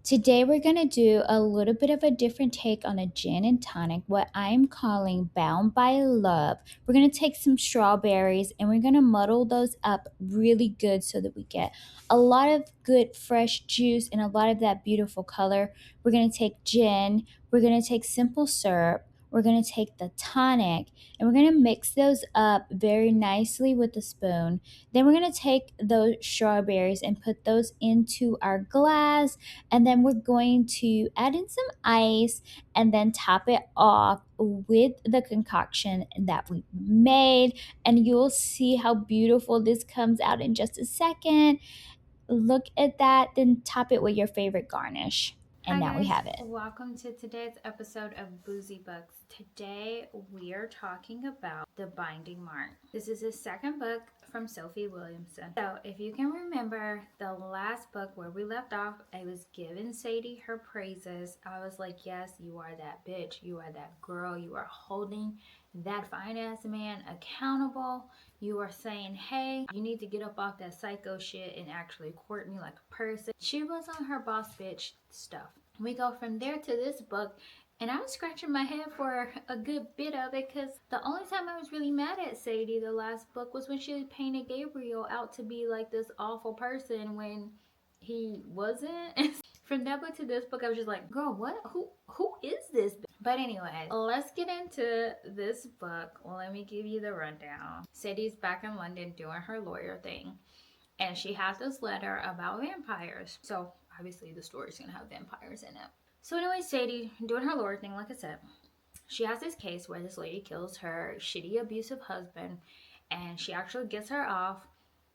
Today we're going to do a little bit of a different take on a gin and tonic, what I'm calling Bound by Love. We're going to take some strawberries and we're going to muddle those up really good so that we get a lot of good fresh juice and a lot of that beautiful color. We're going to take gin, we're going to take simple syrup, we're going to take the tonic, and we're going to mix those up very nicely with a spoon. Then we're going to take those strawberries and put those into our glass, and then we're going to add in some ice and then top it off with the concoction that we made. And you'll see how beautiful this comes out in just a second. Look at that. Then top it with your favorite garnish. And Hi now we guys, have it. welcome to today's episode of Boozie Books. Today we are talking about The Binding Mark. This is the second book from Sophie Williamson. So if you can remember the last book where we left off, I was giving Sadie her praises. I was like, yes, you are that bitch. You are that girl. You are holding that fine ass man accountable. You are saying, hey, you need to get up off that psycho shit and actually court me like a person. She was on her boss bitch stuff. We go from there to this book, and I was scratching my head for a good bit of it because the only time I was really mad at Sadie the last book was when she painted Gabriel out to be like this awful person when he wasn't. From that book to this book, I was just like, girl, what? Who is this? But anyway, let's get into this book. Well, let me give you the rundown. Sadie's back in London doing her lawyer thing, and she has this letter about vampires. So obviously the story's gonna have vampires in it. So anyway, Sadie doing her lawyer thing, like I said, she has this case where this lady kills her shitty abusive husband, and she actually gets her off,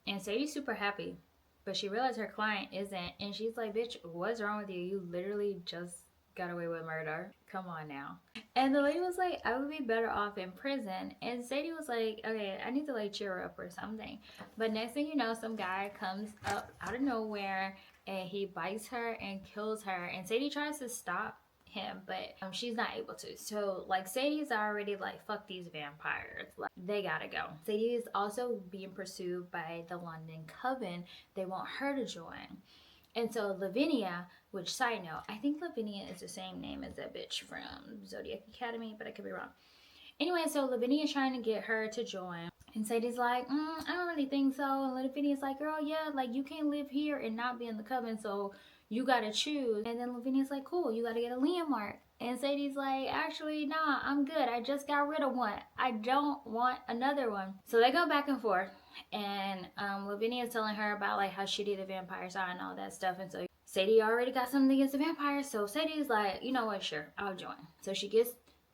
and Sadie's super happy. But she realized her client isn't, and she's like, bitch, what's wrong with you? You literally just got away with murder. Come on now. And the lady was like, I would be better off in prison. And Sadie was like, okay, I need to like cheer her up or something. But next thing you know, some guy comes up out of nowhere and he bites her and kills her. And Sadie tries to stop him, but she's not able to. So like Sadie's already like, fuck these vampires, like they gotta go. Sadie is also being pursued by the London Coven. They want her to join. And so Levvenia, which side note, I think Levvenia is the same name as that bitch from Zodiac Academy, but I could be wrong. Anyway, so Levvenia is trying to get her to join. And Sadie's like, I don't really think so. And Levvenia's like, girl, yeah, like you can't live here and not be in the Coven, so you gotta choose. And then Levvenia's like, cool, you gotta get a landmark. And Sadie's like, actually, nah, I'm good. I just got rid of one. I don't want another one. So they go back and forth. And Levvenia is telling her about like how shitty the vampires are and all that stuff. And so Sadie already got something against the vampires. So Sadie's like, you know what, sure, I'll join. So she gets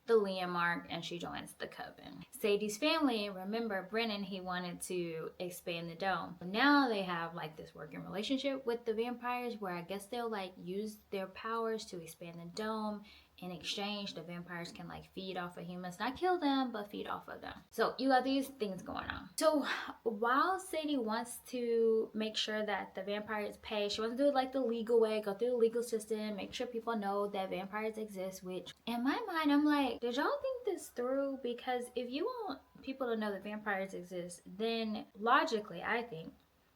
the landmark and she joins the Coven. Sadie's family, remember Brennan, he wanted to expand the dome. Now they have like this working relationship with the vampires where I guess they'll like use their powers to expand the dome. In exchange, the vampires can like feed off of humans, not kill them, but feed off of them. So you got these things going on. So while Sadie wants to make sure that the vampires pay, she wants to do it like the legal way, go through the legal system, make sure people know that vampires exist, which in my mind, I'm like, did y'all think this through? Because if you want people to know that vampires exist, then logically, I think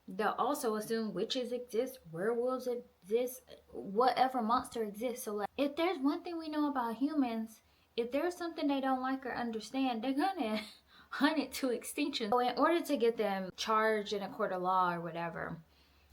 they'll also assume witches exist, werewolves exist, whatever monster exists. So like, if there's one thing we know about humans, if there's something they don't like or understand, they're gonna hunt it to extinction. So in order to get them charged in a court of law or whatever,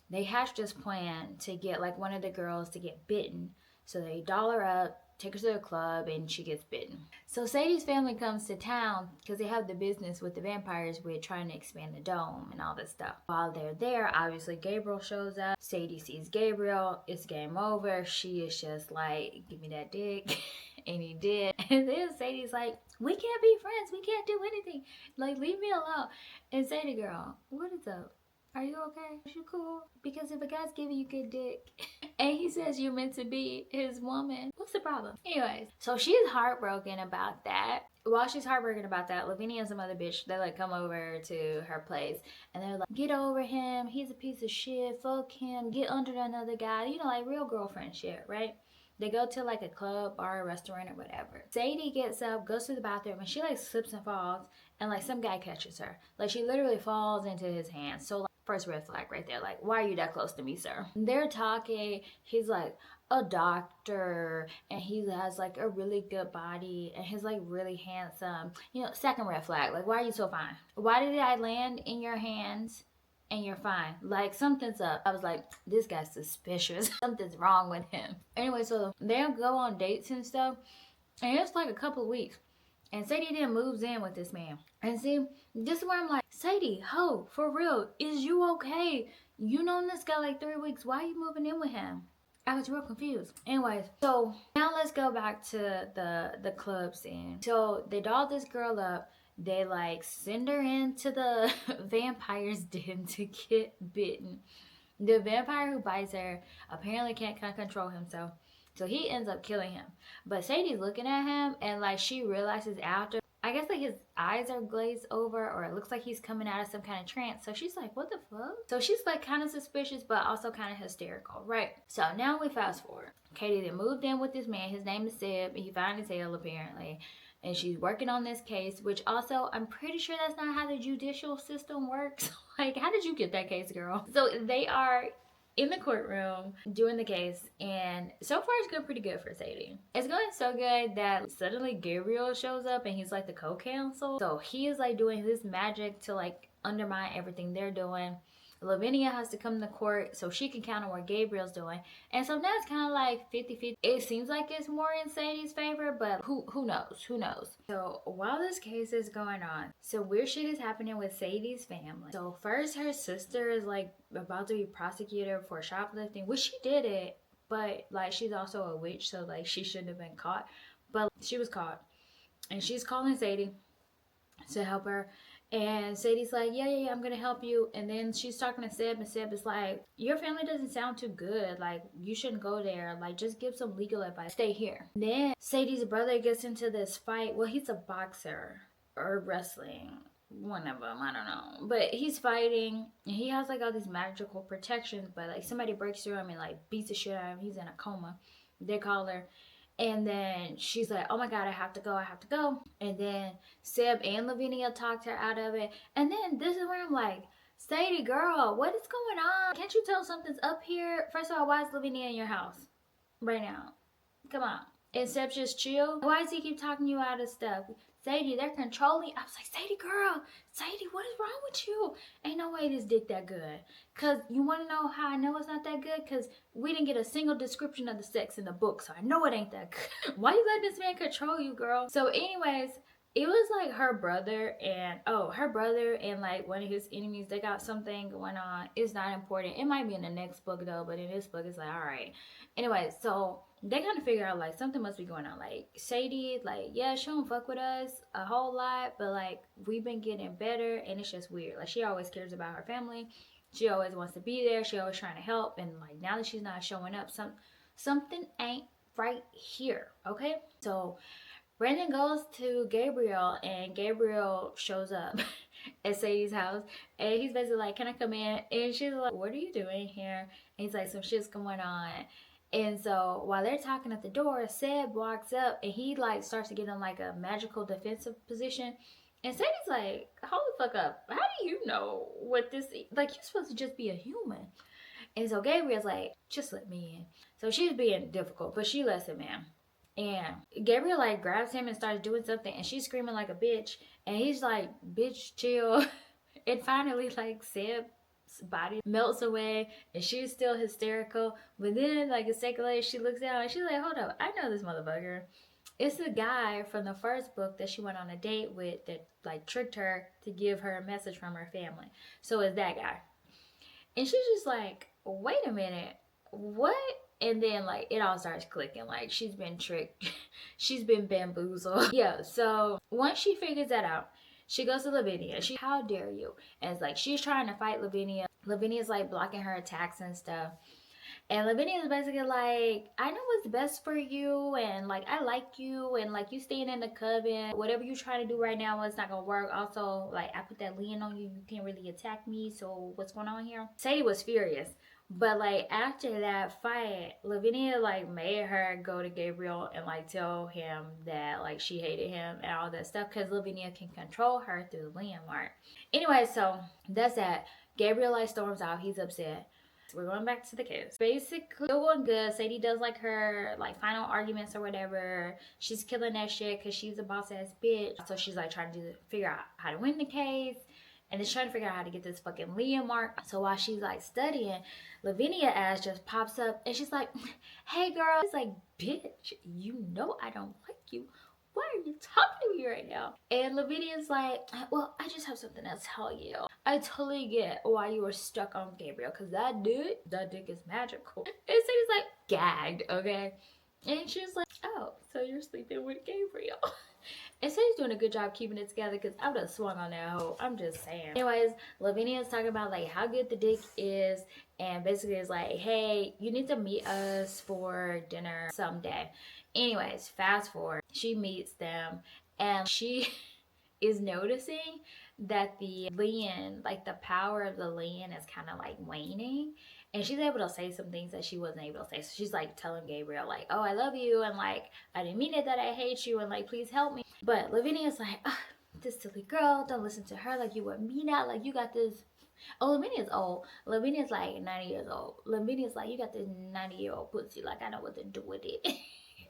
they hatched this plan to get like one of the girls to get bitten. So they doll her up, take her to the club, and she gets bitten. So Sadie's family comes to town because they have the business with the vampires with trying to expand the dome and all this stuff. While they're there, obviously Gabriel shows up. Sadie sees Gabriel. It's game over. She is just like, give me that dick. And he did. And then Sadie's like, we can't be friends. We can't do anything. Like, leave me alone. And Sadie girl, what is up? Are you okay? Are you cool? Because if a guy's giving you good dick and he says you're meant to be his woman, what's the problem? Anyways, so she's heartbroken about that. While she's heartbroken about that, Levvenia and some other bitch, they like come over to her place and they're like, get over him. He's a piece of shit. Fuck him. Get under another guy. You know, like real girlfriend shit, right? They go to like a club, bar, restaurant, or whatever. Sadie gets up, goes to the bathroom, and she like slips and falls. and like some guy catches her. Like she literally falls into his hands. So like first red flag right there. Like, why are you that close to me, sir? They're talking. He's like a doctor, and he has like a really good body, and he's like really handsome. You know, second red flag. Like, why are you so fine? Why did I land in your hands? And you're fine. Like, something's up. I was like, this guy's suspicious. Something's wrong with him. Anyway, so they'll go on dates and stuff. And it's like a couple of weeks. And Sadie then moves in with this man. And see, this is where I'm like, Sadie, ho, for real, is you okay? You known this guy like 3 weeks. Why are you moving in with him? I was real confused. Anyways, so now let's go back to the club scene. So they dolled this girl up. They like send her into the vampire's den to get bitten. The vampire who bites her apparently can't control himself. So he ends up killing him. But Sadie's looking at him, and like she realizes after, I guess like his eyes are glazed over, or it looks like he's coming out of some kind of trance. So she's like, what the fuck? So she's like kind of suspicious, but also kind of hysterical, right? So now we fast forward. Katie then moved in with this man. His name is Seb. He found his tail apparently. And she's working on this case, which also, I'm pretty sure that's not how the judicial system works. Like, how did you get that case, girl? So they are in the courtroom doing the case, and so far it's going pretty good for Sadie. It's going so good that suddenly Gabriel shows up, and he's like the co-counsel. So he is like doing this magic to like undermine everything they're doing. Levvenia has to come to court so she can counter what Gabriel's doing. And so now it's kind of like 50-50. It seems like it's more in Sadie's favor, but who knows? Who knows? So while this case is going on, so weird shit is happening with Sadie's family. So first her sister is like about to be prosecuted for shoplifting, which she did it, but like she's also a witch, so like she shouldn't have been caught. But she was caught. And she's calling Sadie to help her. And Sadie's like, yeah, I'm gonna help you. And then she's talking to Seb, and Seb is like, your family doesn't sound too good. Like, you shouldn't go there. Like, just give some legal advice. Stay here. And then Sadie's brother gets into this fight. Well, he's a boxer or wrestling. One of them, I don't know. But he's fighting, and he has like all these magical protections. But like somebody breaks through him and like beats the shit out of him. He's in a coma. They call her. And then she's like, oh my God, I have to go. And then Seb and Levvenia talked her out of it. And then this is where I'm like, Sadie, girl, what is going on? Can't you tell something's up here? First of all, why is Levvenia in your house right now? Come on. And Seb just chill. Why does he keep talking you out of stuff? Sadie, they're controlling. I was like, Sadie, girl, Sadie, what is wrong with you? Ain't no way this dick that good. Because you want to know how I know it's not that good? Because we didn't get a single description of the sex in the book, so I know it ain't that good. Why you letting this man control you, girl? So anyways, it was like her brother and like one of his enemies, they got something going on. It's not important. It might be in the next book though, but in this book it's like, all right. Anyway, so they kind of figure out like something must be going on. Like Sadie, like, yeah, she don't fuck with us a whole lot, but like we've been getting better, and it's just weird. Like she always cares about her family. She always wants to be there. She always trying to help, and like now that she's not showing up, something ain't right here. Okay, so Brandon goes to Gabriel, and Gabriel shows up at Sadie's house, and he's basically like, can I come in? And she's like, what are you doing here? And he's like, some shit's going on. And so while they're talking at the door, Seb walks up, and he like starts to get in like a magical defensive position. And Sadie's like, hold the fuck up. How do you know what this is? Like, you're supposed to just be a human. And so Gabriel's like, just let me in. So she's being difficult, but she lets him in. And Gabriel like grabs him and starts doing something, and she's screaming like a bitch, and he's like, bitch, chill. And finally like Seb's body melts away, and she's still hysterical. But then like a second later she looks down and she's like, hold up, I know this motherfucker. It's the guy from the first book that she went on a date with that like tricked her to give her a message from her family. So it's that guy. And she's just like, wait a minute, what? And then like it all starts clicking. Like she's been tricked. She's been bamboozled. Yeah, so once she figures that out, she goes to Levvenia. How dare you? And it's like she's trying to fight Levvenia. Levvenia's like blocking her attacks and stuff. And Levvenia is basically like, I know what's best for you, and like I like you, and like you staying in the Coven. Whatever you trying to do right now, it's not gonna work. Also, like I put that lien on you. You can't really attack me. So what's going on here? Sadie was furious. But like after that fight, Levvenia like made her go to Gabriel and like tell him that like she hated him and all that stuff because Levvenia can control her through the landmark. Anyway, so that's that. Gabriel like storms out. He's upset. We're going back to the kiss. Basically, still going good. Sadie does like her like final arguments or whatever. She's killing that shit because she's a boss ass bitch. So she's like trying to figure out how to win the case. And is trying to figure out how to get this fucking Leah mark. So while she's like studying, Levvenia ass just pops up and she's like, "Hey girl." It's like, "Bitch, you know I don't like you. Why are you talking to me right now?" And Levinia's like, "Well, I just have something to tell you. I totally get why you were stuck on Gabriel, because that dick is magical." And Sadie's like, gagged, okay? And she's like, "Oh, so you're sleeping with Gabriel." And Sadie's doing a good job keeping it together because I would have swung on that hoe. I'm just saying. Anyways, Levvenia is talking about like how good the dick is, and basically it's like, "Hey, you need to meet us for dinner someday." Anyways, fast forward, she meets them, and she is noticing that the Lien, like the power of the Lien, is kind of like waning. And she's able to say some things that she wasn't able to say. So she's like telling Gabriel, like, "Oh, I love you," and like, "I didn't mean it that I hate you," and like, "Please help me." But Lavinia's like, "This silly girl, don't listen to her. Like, you want me now? Like, you got this." Oh, Lavinia's old. Lavinia's like 90 years old. Lavinia's like, "You got this 90-year-old pussy. Like, I know what to do with it."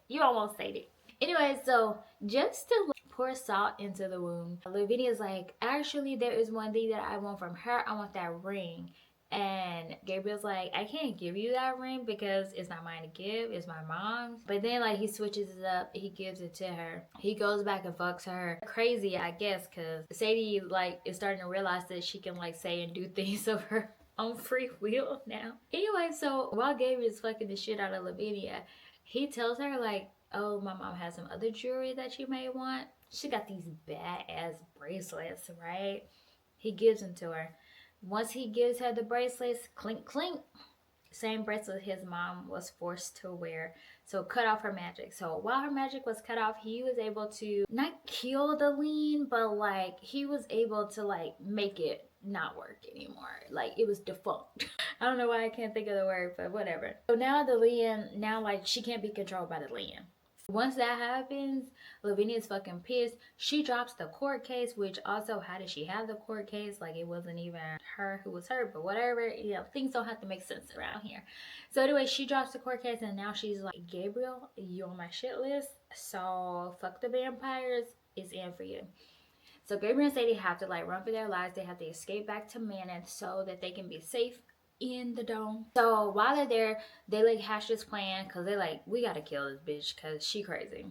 You almost said it. Anyway, so just to pour salt into the wound, Lavinia's like, "Actually, there is one thing that I want from her. I want that ring." And Gabriel's like, "I can't give you that ring because it's not mine to give. It's my mom's." But then, like, he switches it up. He gives it to her. He goes back and fucks her. Crazy, I guess, because Sadie, like, is starting to realize that she can, like, say and do things of her own free will now. Anyway, so while Gabriel's fucking the shit out of Levvenia, he tells her, like, "Oh, my mom has some other jewelry that you may want." She got these badass bracelets, right? He gives them to her. Once he gives her the bracelets, clink, clink, same bracelet his mom was forced to wear. So cut off her magic. So while her magic was cut off, he was able to not kill the Lien, but like he was able to like make it not work anymore. Like it was defunct. I don't know why I can't think of the word, but whatever. So now the Lien, now like she can't be controlled by the Lien. Once that happens, Lavinia's fucking pissed. She drops the court case, which also, how did she have the court case? Like, it wasn't even her who was hurt, but whatever. You know, things don't have to make sense around here. So, anyway, she drops the court case, and now she's like, "Gabriel, you on my shit list. So, fuck the vampires. It's in for you." So, Gabriel and Sadie have to, like, run for their lives. They have to escape back to Manon so that they can be safe in the dome. So while they're there, they like hatch this plan because they're like, "We gotta kill this bitch because she crazy."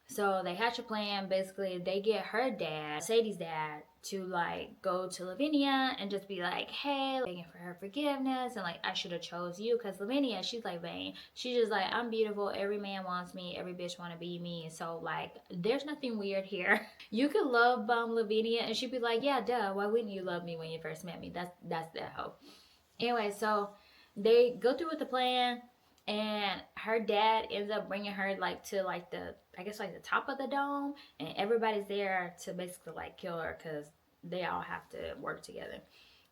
So they hatch a plan. Basically, they get her dad, Sadie's dad, to like go to Levvenia and just be like, "Hey," begging for her forgiveness, and like, "I should have chose you," because Levvenia, she's like vain. She's just like, "I'm beautiful. Every man wants me. Every bitch want to be me." So like, there's nothing weird here. You could love Levvenia, and she'd be like, "Yeah, duh. Why wouldn't you love me when you first met me?" That's that hoe. Anyway, so they go through with the plan, and her dad ends up bringing her like to like the, I guess, like the top of the dome, and everybody's there to basically like kill her because they all have to work together.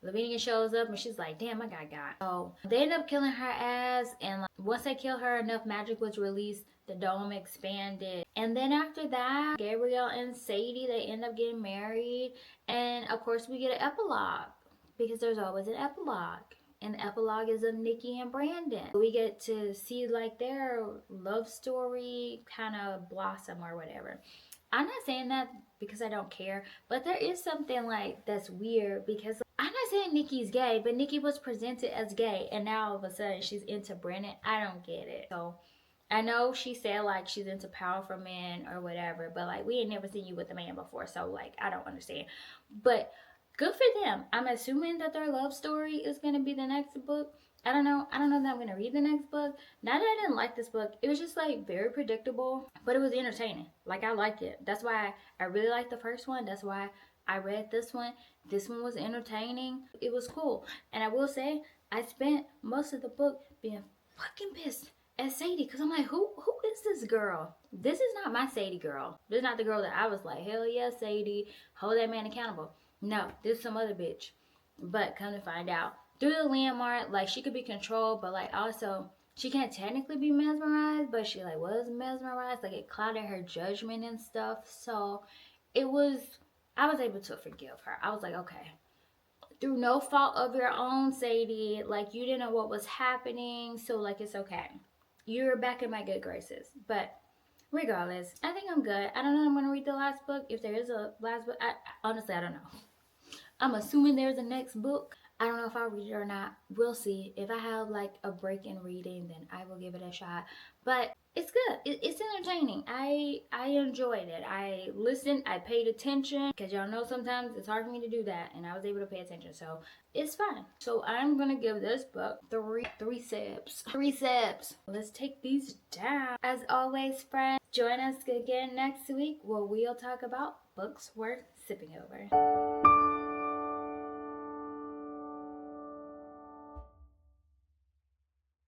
Levvenia shows up and she's like, "Damn, I got." So they end up killing her ass, and like, once they kill her, enough magic was released. The dome expanded, and then after that, Gabriel and Sadie, they end up getting married, and of course we get an epilogue because there's always an epilogue. And the epilogue is of Nikki and Brandon. We get to see like their love story kind of blossom or whatever. I'm not saying that because I don't care, but there is something like that's weird because I'm not saying Nikki's gay, but Nikki was presented as gay and now all of a sudden she's into Brandon. I don't get it. So I know she said like she's into powerful men or whatever, but like we ain't never seen you with a man before, so like I don't understand. But good for them. I'm assuming that their love story is gonna be the next book. I don't know. I don't know that I'm gonna read the next book. Not that I didn't like this book. It was just like very predictable, but it was entertaining. Like I liked it. That's why I really liked the first one. That's why I read this one. This one was entertaining. It was cool. And I will say, I spent most of the book being fucking pissed at Sadie because I'm like, who is this girl? This is not my Sadie girl. This is not the girl that I was like, hell yeah, Sadie, hold that man accountable. No, this is some other bitch. But come to find out, through the landmark, like she could be controlled, but like also she can't technically be mesmerized, but she like was mesmerized. Like it clouded her judgment and stuff. So it was, I was able to forgive her. I was like, okay, through no fault of your own, Sadie, like you didn't know what was happening, so like it's okay. You're back in my good graces. But regardless, I think I'm good. I don't know if I'm gonna read the last book. If there is a last book, honestly I don't know. I'm assuming there's a next book. I don't know if I'll read it or not. We'll see. If I have like a break in reading, then I will give it a shot. But it's good. It's entertaining. I enjoyed it. I listened. I paid attention because y'all know sometimes it's hard for me to do that, and I was able to pay attention. So it's fun. So I'm gonna give this book three Sebs. 3 Sebs. Let's take these down. As always, friends, join us again next week where we'll talk about books worth sipping over.